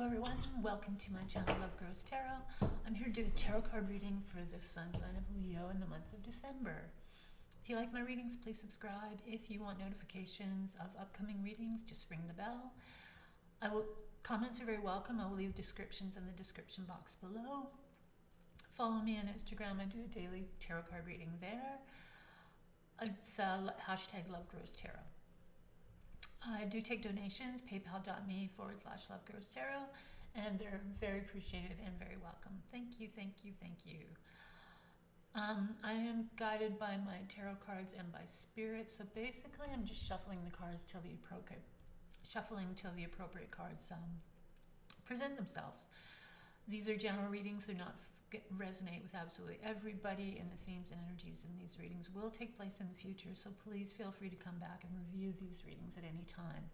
Hello everyone, welcome to my channel Love Grows Tarot. I'm here to do a tarot card reading for the sun sign of Leo in the month of December. If you like my readings, please subscribe. If you want notifications of upcoming readings, just ring the bell. Comments are very welcome. I will leave descriptions in the description box below. Follow me on Instagram. I do a daily tarot card reading there. It's hashtag Love Grows Tarot. I do take donations, paypal.me/LoveGrowsTarot, and they're very appreciated and very welcome. Thank you, thank you, thank you. I am guided by my tarot cards and by spirit, so basically I'm just shuffling the cards till the appropriate cards present themselves. These are general readings. They're not resonate with absolutely everybody, and the themes and energies in these readings will take place in the future, so please feel free to come back and review these readings at any time.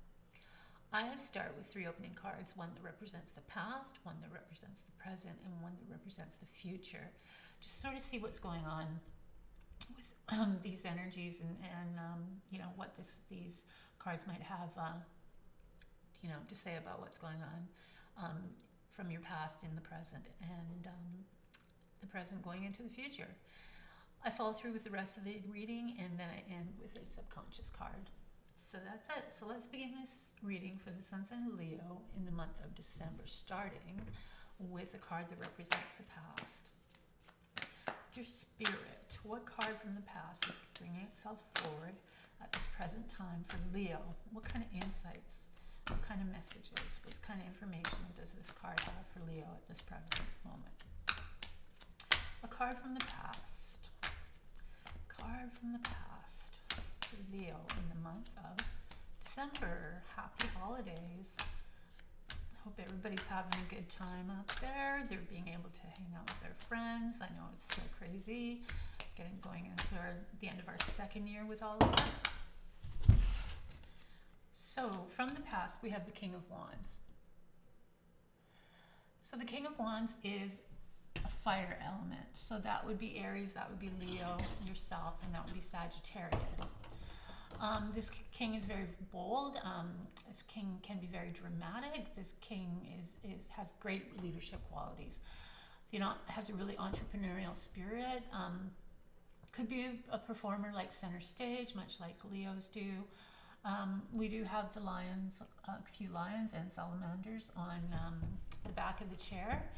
I start with 3 opening cards, one that represents the past, one that represents the present, and one that represents the future. Just sort of see what's going on with these energies and you know, what these cards might have you know, to say about what's going on from your past in the present and the present going into the future. I follow through with the rest of the reading, and then I end with a subconscious card. So that's it. So let's begin this reading for the sun sign of Leo in the month of December, starting with a card that represents the past. Your spirit, what card from the past is bringing itself forward at this present time for Leo? What kind of insights, what kind of messages, what kind of information does this card have for Leo at this present moment? A card from the past. Card from the past for Leo in the month of December. Happy holidays. Hope everybody's having a good time out there. They're being able to hang out with their friends. I know it's so crazy going into the end of our second year with all of us. So from the past, we have the King of Wands. So the King of Wands is a fire element. So that would be Aries, that would be Leo, yourself, and that would be Sagittarius. This king is very bold. This king can be very dramatic. This king has great leadership qualities. You know, has a really entrepreneurial spirit. Could be a performer like center stage, much like Leos do. We do have the lions, a few lions and salamanders on the back of the chair.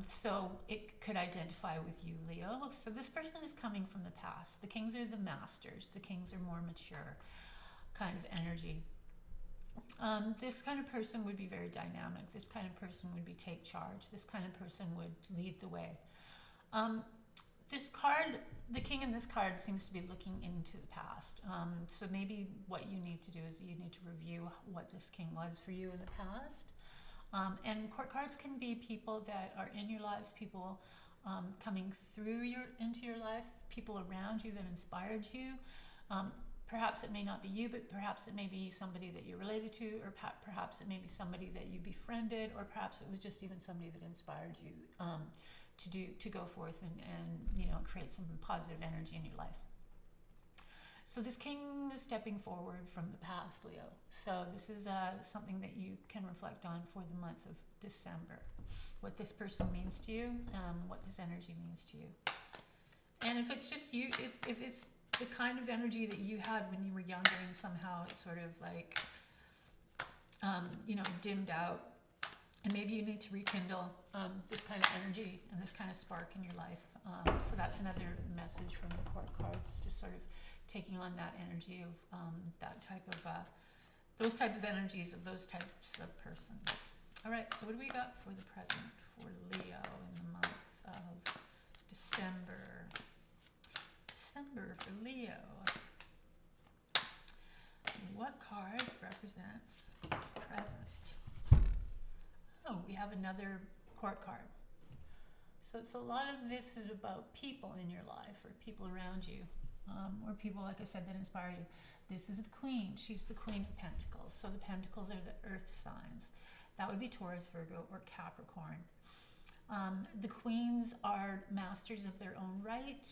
So it could identify with you, Leo. So this person is coming from the past. The kings are the masters. The kings are more mature kind of energy. This kind of person would be very dynamic. This kind of person would be take charge. This kind of person would lead the way. This card, the king in this card seems to be looking into the past. So maybe what you need to do is you need to review what this king was for you in the past. And court cards can be people that are in your lives, people coming through into your life, people around you that inspired you. Perhaps it may not be you, but perhaps it may be somebody that you're related to, or perhaps it may be somebody that you befriended, or perhaps it was just even somebody that inspired you to go forth and you know, create some positive energy in your life. So this king is stepping forward from the past, Leo. So this is something that you can reflect on for the month of December. What this person means to you, what this energy means to you. And if it's just you, if it's the kind of energy that you had when you were younger and somehow it's sort of like, you know, dimmed out, and maybe you need to rekindle this kind of energy and this kind of spark in your life. So that's another message from the court cards, just sort of taking on that energy of that type of, those type of energies of those types of persons. All right, so what do we got for the present for Leo in the month of December? December for Leo. What card represents present? Oh, we have another court card. So it's a lot of this is about people in your life or people around you. Or people, like I said, that inspire you. This is the queen. She's the queen of pentacles. So the pentacles are the earth signs. That would be Taurus, Virgo, or Capricorn. The queens are masters of their own right.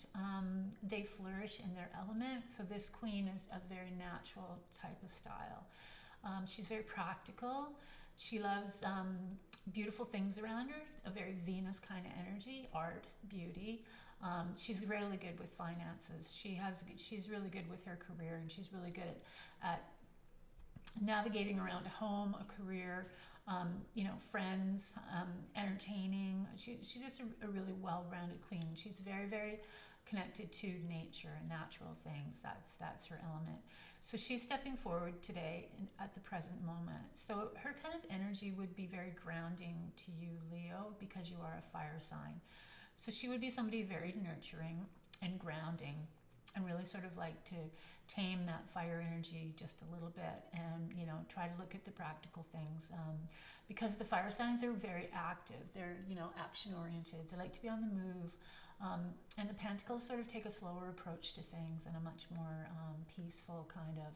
They flourish in their element. So this queen is a very natural type of style. She's very practical. She loves beautiful things around her, a very Venus kind of energy, art, beauty. She's really good with finances. She's really good with her career, and she's really good at navigating around a home, a career, friends, entertaining. She's just a really well-rounded queen. She's very, very connected to nature and natural things. That's her element. So she's stepping forward today at the present moment. So her kind of energy would be very grounding to you, Leo, because you are a fire sign. So she would be somebody very nurturing and grounding, and really sort of like to tame that fire energy just a little bit, and try to look at the practical things, because the fire signs are very active. They're action oriented. They like to be on the move. And the Pentacles sort of take a slower approach to things, and a much more peaceful kind of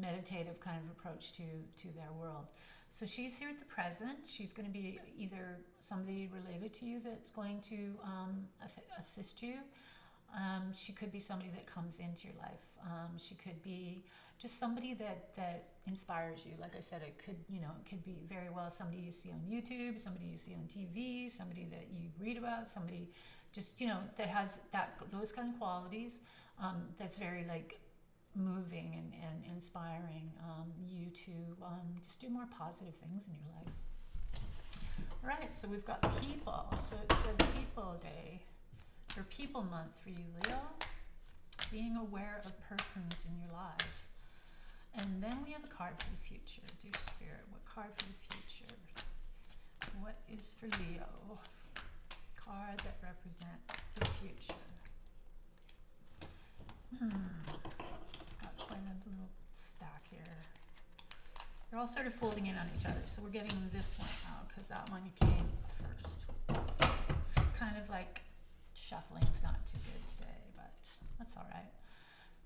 meditative kind of approach to their world. So she's here at the present. She's going to be either somebody related to you that's going to assist you. She could be somebody that comes into your life. She could be just somebody that inspires you. Like I said, it could be very well somebody you see on YouTube, somebody you see on TV, somebody that you read about, somebody just that has those kind of qualities, that's very like moving and inspiring you to just do more positive things in your life. All right, so we've got people. So it's the people day, or people month for you, Leo. Being aware of persons in your lives. And then we have a card for the future. Dear Spirit, what card for the future? What is for Leo? Card that represents the future. Got quite a little stack here. They're all sort of folding in on each other, so we're getting this one out because that one came first. It's kind of like shuffling's not too good today, but that's all right.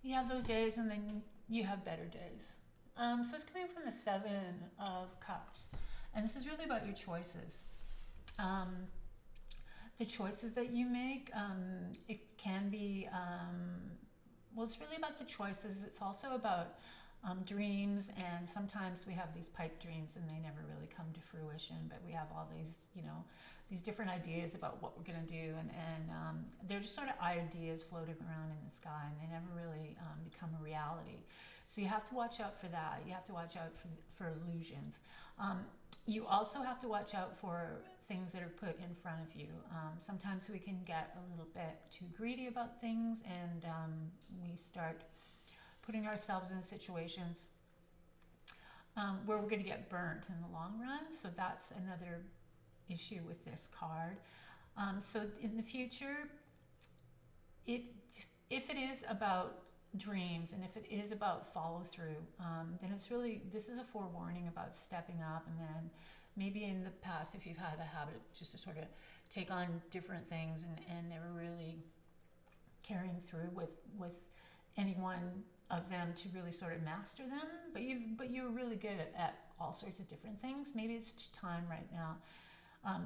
You have those days, and then you have better days. So it's coming from the Seven of Cups, and this is really about your choices. The choices that you make, it can be, it's really about the choices. It's also about dreams, and sometimes we have these pipe dreams and they never really come to fruition, but we have all these, these different ideas about what we're going to do, and they're just sort of ideas floating around in the sky, and they never really become a reality. So you have to watch out for that. You have to watch out for illusions. You also have to watch out for things that are put in front of you. Sometimes we can get a little bit too greedy about things, and we start putting ourselves in situations where we're going to get burnt in the long run. So that's another issue with this card. So in the future, if it is about dreams, and if it is about follow through, then this is a forewarning about stepping up. And then maybe in the past, if you've had a habit just to sort of take on different things and never really carrying through with any one of them to really sort of master them, but you're really good at all sorts of different things. Maybe it's time right now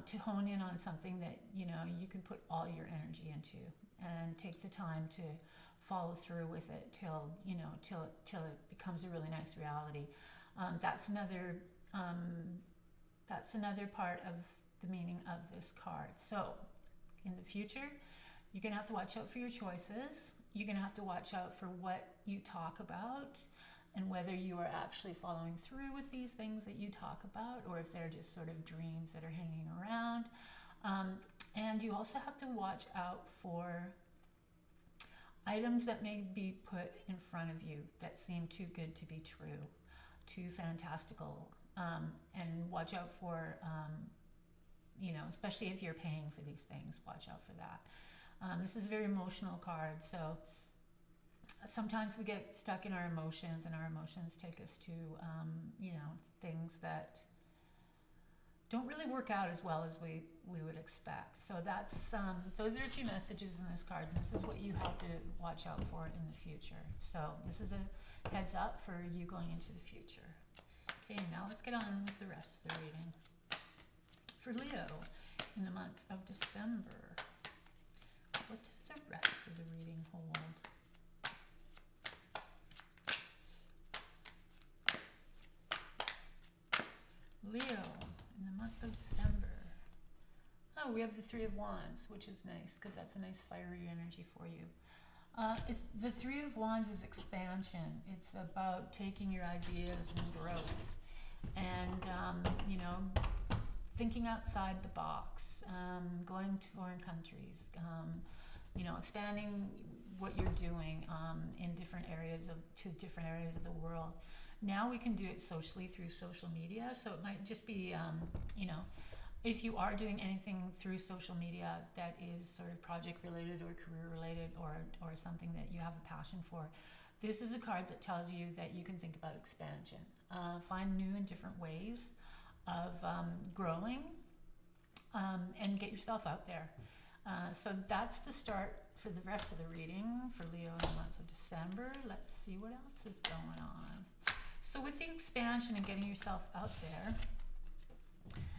to hone in on something that you can put all your energy into, and take the time to follow through with it till it becomes a really nice reality. That's another part of the meaning of this card. So in the future, you're going to have to watch out for your choices. You're going to have to watch out for what you talk about, and whether you are actually following through with these things that you talk about, or if they're just sort of dreams that are hanging around. And you also have to watch out for items that may be put in front of you that seem too good to be true, too fantastical, and watch out for, especially if you're paying for these things, watch out for that. This is a very emotional card, so sometimes we get stuck in our emotions, and our emotions take us to, things that don't really work out as well as we would expect. So that's those are a few messages in this card, and this is what you have to watch out for in the future. So this is a heads up for you going into the future. Okay, now let's get on with the rest of the reading. For Leo, in the month of December, what does the rest of the reading hold? Leo, in the month of December. Oh, we have the Three of Wands, which is nice because that's a nice fiery energy for you. The Three of Wands is expansion. It's about taking your ideas and growth and, thinking outside the box, going to foreign countries, expanding what you're doing in different areas of the world. Now we can do it socially through social media, so it might just be, if you are doing anything through social media that is sort of project related or career related or something that you have a passion for, this is a card that tells you that you can think about expansion. Find new and different ways of growing and get yourself out there. So that's the start for the rest of the reading for Leo in the month of December. Let's see what else is going on. So with the expansion and getting yourself out there,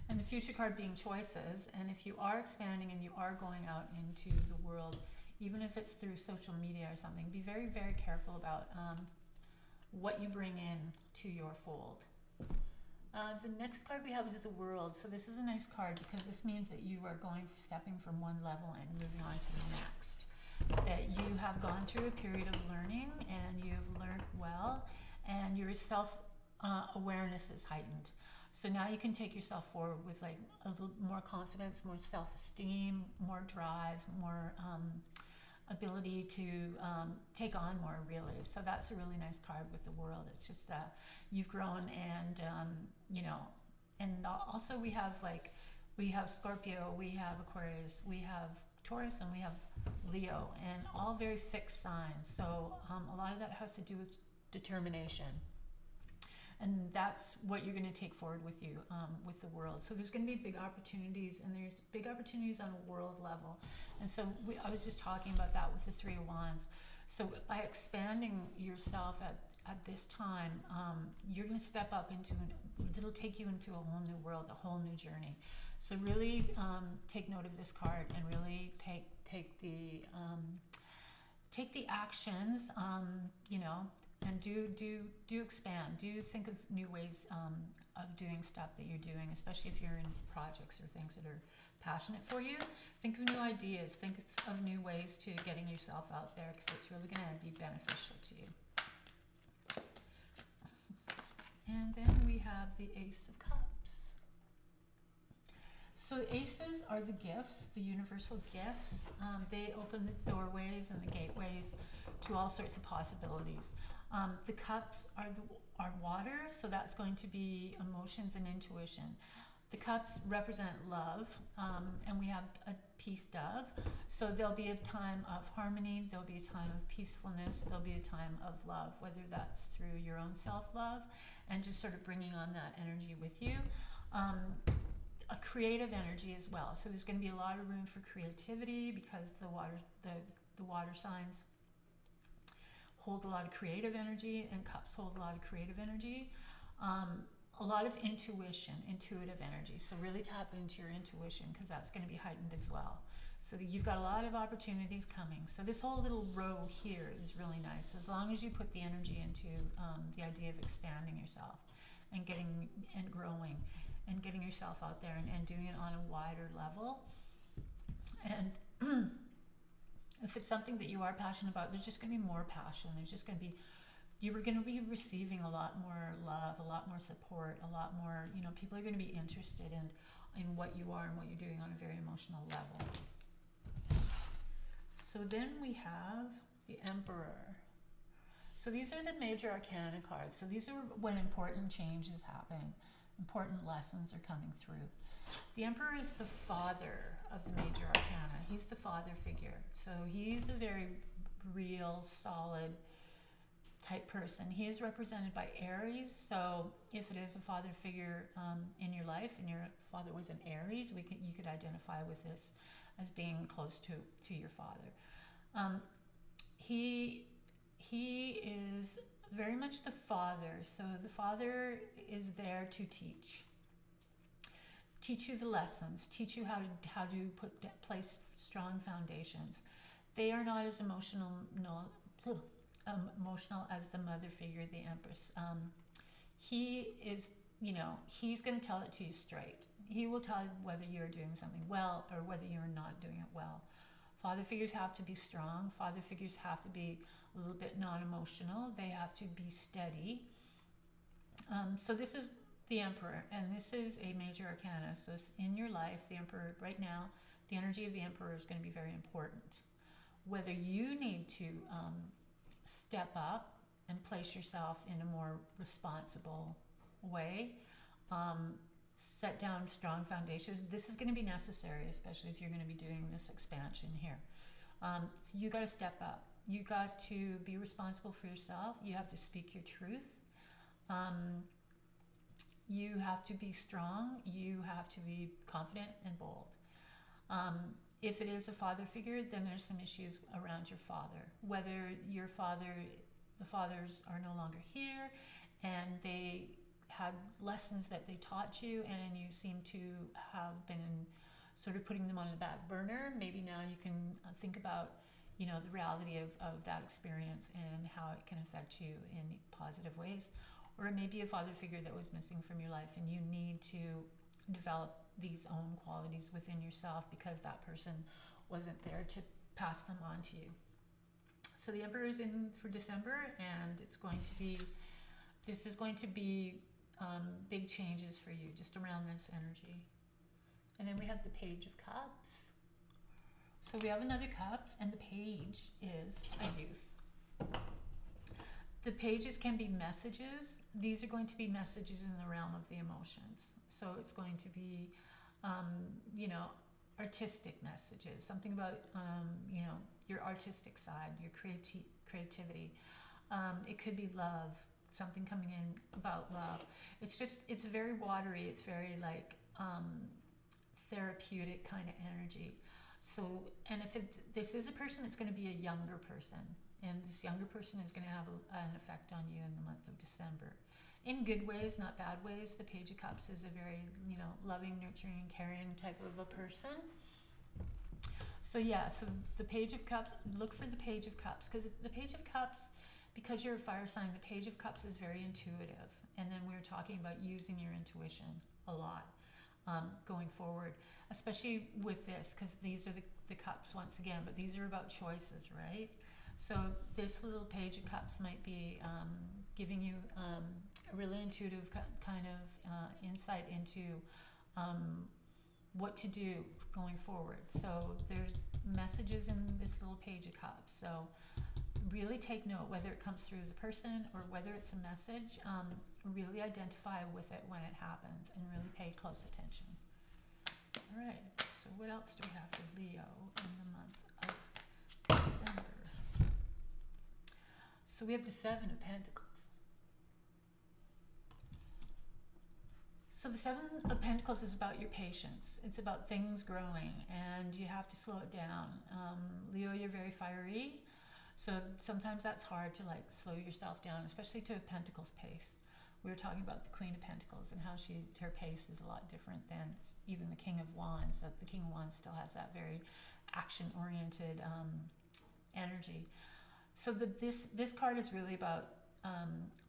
and the future card being choices, and if you are expanding and you are going out into the world, even if it's through social media or something, be very, very careful about what you bring in to your fold. The next card we have is the World. So this is a nice card because this means that you are stepping from one level and moving on to the next. That you have gone through a period of learning and you've learned well, and your self-awareness is heightened. So now you can take yourself forward with like a little more confidence, more self-esteem, more drive, more ability to take on more, really. So that's a really nice card with the World. It's just you've grown, and and also we have Scorpio, we have Aquarius, we have Taurus, and we have Leo, and all very fixed signs. So a lot of that has to do with determination. And that's what you're going to take forward with you with the World. So there's going to be big opportunities, and there's big opportunities on a world level. And so I was just talking about that with the Three of Wands. So by expanding yourself at this time, you're going to step up it'll take you into a whole new world, a whole new journey. So really take note of this card and really take the actions, and do expand. Do think of new ways of doing stuff that you're doing, especially if you're in projects or things that are passionate for you. Think of new ideas. Think of new ways to getting yourself out there, because it's really going to be beneficial to you. And then we have the Ace of Cups. So aces are the gifts, the universal gifts. They open the doorways and the gateways to all sorts of possibilities. The cups are water, so that's going to be emotions and intuition. The cups represent love, and we have a peace dove. So there'll be a time of harmony, there'll be a time of peacefulness, there'll be a time of love, whether that's through your own self-love and just sort of bringing on that energy with you. A creative energy as well. So there's going to be a lot of room for creativity, because the water signs hold a lot of creative energy, and cups hold a lot of creative energy. A lot of intuitive energy. So really tap into your intuition, because that's going to be heightened as well. So you've got a lot of opportunities coming. So this whole little row here is really nice, as long as you put the energy into the idea of expanding yourself and growing and getting yourself out there and doing it on a wider level. And if it's something that you are passionate about, there's just going to be more passion. You're going to be receiving a lot more love, a lot more support, a lot more, people are going to be interested in what you are and what you're doing on a very emotional level. So then we have the Emperor. So these are the major arcana cards. So these are when important changes happen, important lessons are coming through. The Emperor is the father of the major arcana. He's the father figure. So he's a very real, solid type person. He is represented by Aries. So if it is a father figure in your life and your father was an Aries, you could identify with this as being close to your father. He is very much the father. So the father is there to teach you the lessons, teach you how to place strong foundations. They are not as emotional as the mother figure, the Empress. He is he's going to tell it to you straight. He will tell you whether you're doing something well or whether you're not doing it well. Father figures have to be strong. Father figures have to be a little bit non-emotional. They have to be steady. So this is the Emperor, and this is a major arcana. So in your life, the Emperor right now, the energy of the Emperor is going to be very important. Whether you need to step up and place yourself in a more responsible way, set down strong foundations. This is going to be necessary, especially if you're going to be doing this expansion here. So you got to step up. You got to be responsible for yourself. You have to speak your truth. You have to be strong. You have to be confident and bold. If it is a father figure, then there's some issues around your father. Whether the fathers are no longer here and they had lessons that they taught you and you seem to have been sort of putting them on the back burner, maybe now you can think about, the reality of that experience and how it can affect you in positive ways. Or it may be a father figure that was missing from your life and you need to develop these own qualities within yourself because that person wasn't there to pass them on to you. So the Emperor is in for December, and this is going to be big changes for you just around this energy. And then we have the Page of Cups. So we have another Cups, and the Page is a youth. The pages can be messages. These are going to be messages in the realm of the emotions. So it's going to be, artistic messages, something about, your artistic side, your creativity. It could be love, something coming in about love. It's very watery. It's very therapeutic kind of energy. So, and if this is a person, it's going to be a younger person. And this younger person is going to have an effect on you in the month of December. In good ways, not bad ways. The Page of Cups is a very, loving, nurturing, caring type of a person. So the Page of Cups, look for the Page of Cups, because the Page of Cups, because you're a fire sign, the Page of Cups is very intuitive. And then we're talking about using your intuition a lot going forward, especially with this, because these are the cups once again, but these are about choices, right? So this little Page of Cups might be giving you a really intuitive kind of insight into what to do going forward. So there's messages in this little Page of Cups. So really take note, whether it comes through as a person or whether it's a message, really identify with it when it happens and really pay close attention. All right, so what else do we have for Leo in the month of December? So we have the Seven of Pentacles. So the Seven of Pentacles is about your patience. It's about things growing, and you have to slow it down. Leo, you're very fiery, so sometimes that's hard to slow yourself down, especially to a Pentacles pace. We were talking about the Queen of Pentacles and how her pace is a lot different than even the King of Wands. That the King of Wands still has that very action-oriented energy. So this card is really about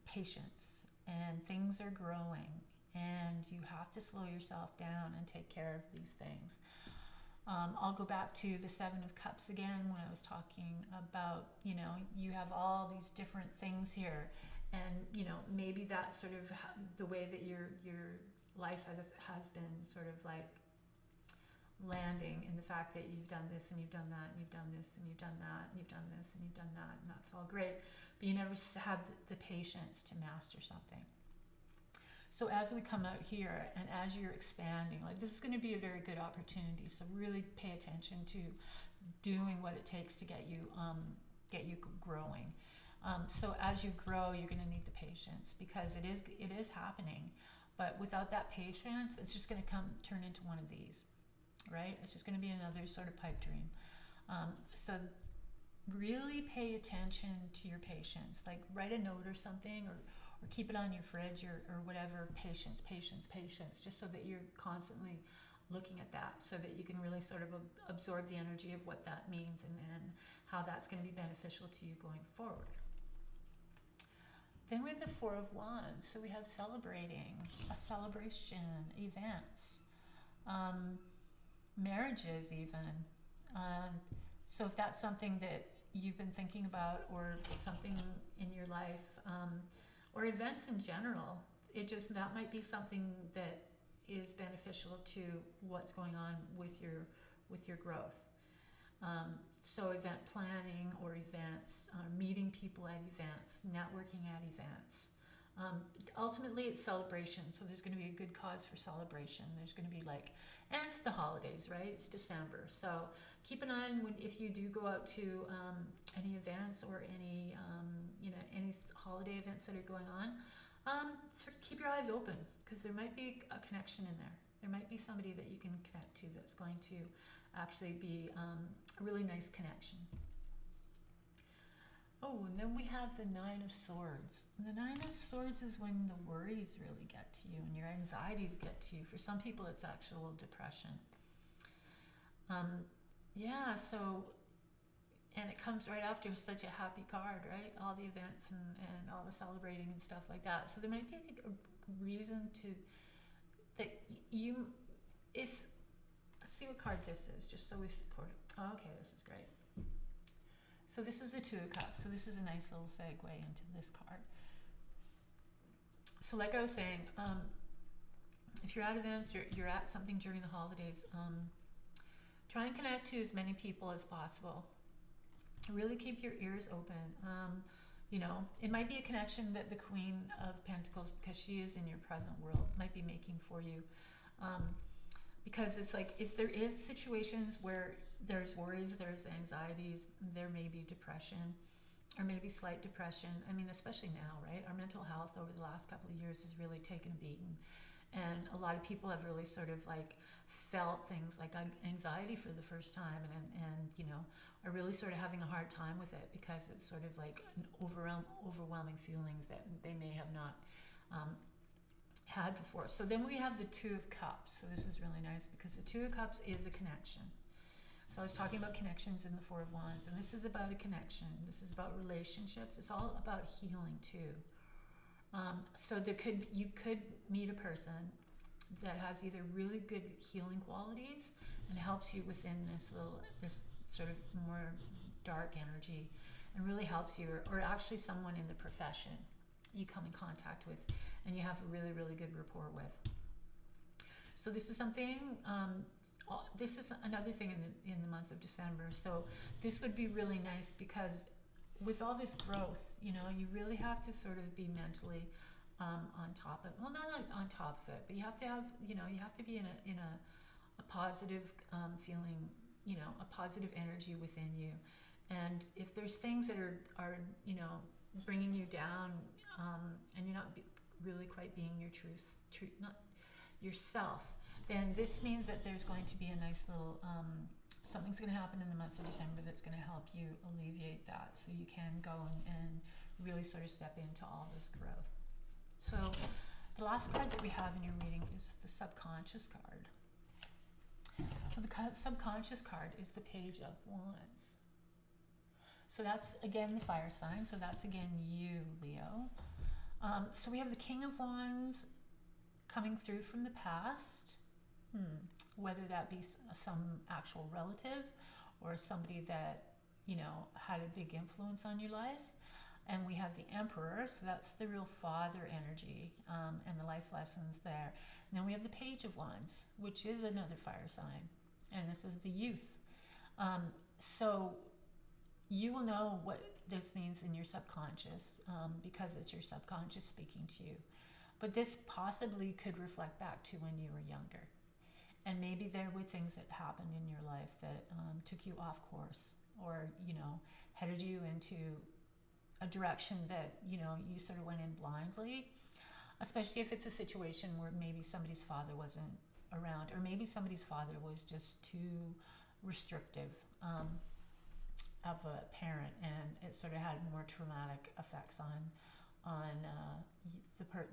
patience, and things are growing, and you have to slow yourself down and take care of these things. I'll go back to the Seven of Cups again when I was talking about, you have all these different things here, and maybe that's sort of the way that your life has been sort of landing in the fact that you've done this and you've done that and you've done this and you've done that and you've done this and you've done that, and that's all great, but you never had the patience to master something. So as we come out here and as you're expanding, this is going to be a very good opportunity. So really pay attention to doing what it takes to get you growing. So as you grow, you're going to need the patience, because it is happening. But without that patience, it's just going to turn into one of these, right? It's just going to be another sort of pipe dream. So really pay attention to your patience. Write a note or something, or keep it on your fridge or whatever. Patience, just so that you're constantly looking at that, so that you can really sort of absorb the energy of what that means and how that's going to be beneficial to you going forward. Then we have the Four of Wands. So we have celebrating, a celebration, events, marriages even. So if that's something that you've been thinking about, or something in your life, or events in general, that might be something that is beneficial to what's going on with your growth. So event planning or events, meeting people at events, networking at events. Ultimately, it's celebration. So there's going to be a good cause for celebration. There's going to be and it's the holidays, right? It's December. So keep an eye on if you do go out to any events or any holiday events that are going on. Sort of keep your eyes open, because there might be a connection in there. There might be somebody that you can connect to that's going to actually be a really nice connection. Oh, and then we have the Nine of Swords. And the Nine of Swords is when the worries really get to you and your anxieties get to you. For some people, it's actual depression. And it comes right after such a happy card, right? All the events and all the celebrating and stuff like that. So there might be a reason let's see what card this is, just so we support it. Oh, okay, this is great. So this is the Two of Cups. So this is a nice little segue into this card. So like I was saying, if you're at events, you're at something during the holidays, try and connect to as many people as possible. Really keep your ears open. It might be a connection that the Queen of Pentacles, because she is in your present world, might be making for you. Because it's if there is situations where there's worries, there's anxieties, there may be depression, or maybe slight depression. I mean, especially now, right? Our mental health over the last couple of years has really taken a beating. And a lot of people have really sort of felt things like anxiety for the first time, and are really sort of having a hard time with it, because it's sort of an overwhelming feelings that they may have not had before. So then we have the Two of Cups. So this is really nice, because the Two of Cups is a connection. So I was talking about connections in the Four of Wands, and this is about a connection. This is about relationships. It's all about healing too. So you could meet a person that has either really good healing qualities and helps you within this sort of more dark energy, and really helps you, or actually someone in the profession you come in contact with and you have a really, really good rapport with. So this is something, this is another thing in the month of December. So this would be really nice, because with all this growth, you really have to sort of be mentally on top of, well, not on top of it, but you have to have, you have to be in a positive feeling, a positive energy within you. And if there's things that are bringing you down, and you're not really quite being your not yourself, then this means that there's going to be a nice little something's going to happen in the month of December that's going to help you alleviate that, so you can go and really sort of step into all this growth. So the last card that we have in your reading is the subconscious card. So the subconscious card is the Page of Wands. So that's again the fire sign. So that's again you, Leo. So we have the King of Wands coming through from the past, whether that be some actual relative or somebody that had a big influence on your life. And we have the Emperor, so that's the real father energy, and the life lessons there. And then we have the Page of Wands, which is another fire sign, and this is the youth. So you will know what this means in your subconscious, because it's your subconscious speaking to you. But this possibly could reflect back to when you were younger. And maybe there were things that happened in your life that took you off course, or, headed you into a direction that, you sort of went in blindly, especially if it's a situation where maybe somebody's father wasn't around, or maybe somebody's father was just too restrictive of a parent, and it sort of had more traumatic effects on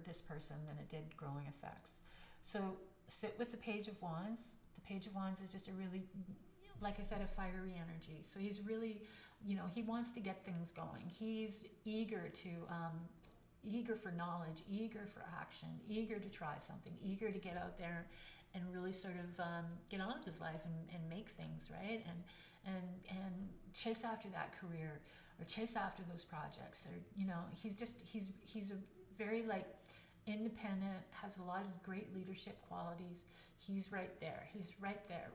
this person than it did growing effects. So sit with the Page of Wands. The Page of Wands is just a really, like I said, a fiery energy. So he's really, he wants to get things going. He's eager to, eager for knowledge, eager for action, eager to try something, eager to get out there and really sort of get on with his life and make things, right? And chase after that career, or chase after those projects, or he's a very like independent, has a lot of great leadership qualities. He's right there. He's right there.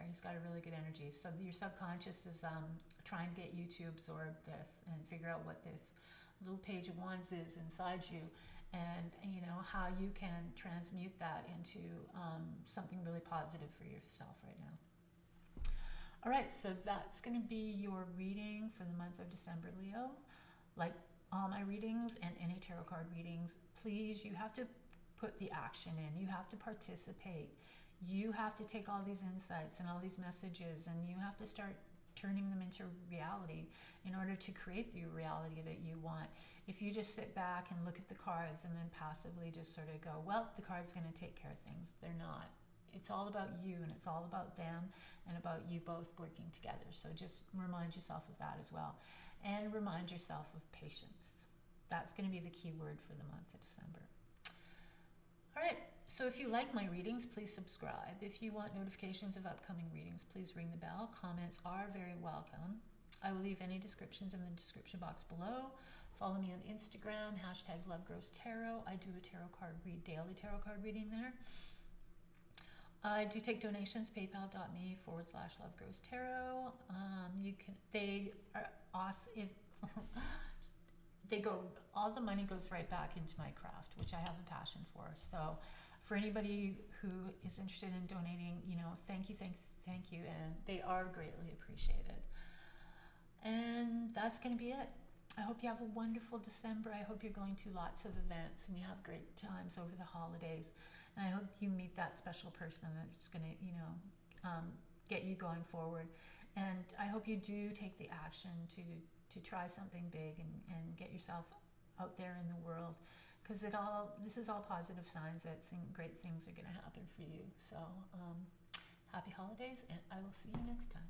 He's got a really good energy. So your subconscious is trying to get you to absorb this and figure out what this little page of wands is inside you, and how you can transmute that into something really positive for yourself right now. All right, so that's going to be your reading for the month of December, Leo. Like all my readings and any tarot card readings, please, you have to put the action in. You have to participate. You have to take all these insights and all these messages, and you have to start turning them into reality in order to create the reality that you want. If you just sit back and look at the cards and then passively just sort of go, well, the card's going to take care of things. They're not. It's all about you, and it's all about them, and about you both working together. So just remind yourself of that as well. And remind yourself of patience. That's going to be the key word for the month of December. All right, so if you like my readings, please subscribe. If you want notifications of upcoming readings, please ring the bell. Comments are very welcome. I will leave any descriptions in the description box below. Follow me on Instagram, #LoveGrowsTarot. I do a daily tarot card reading there. I do take donations, paypal.me/LoveGrowsTarot. They are awesome. All the money goes right back into my craft, which I have a passion for. So for anybody who is interested in donating, thank you. And they are greatly appreciated. And that's going to be it. I hope you have a wonderful December. I hope you're going to lots of events and you have great times over the holidays. And I hope you meet that special person that's going to, get you going forward. And I hope you do take the action to try something big and get yourself out there in the world, because this is all positive signs that great things are going to happen for you. So happy holidays, and I will see you next time.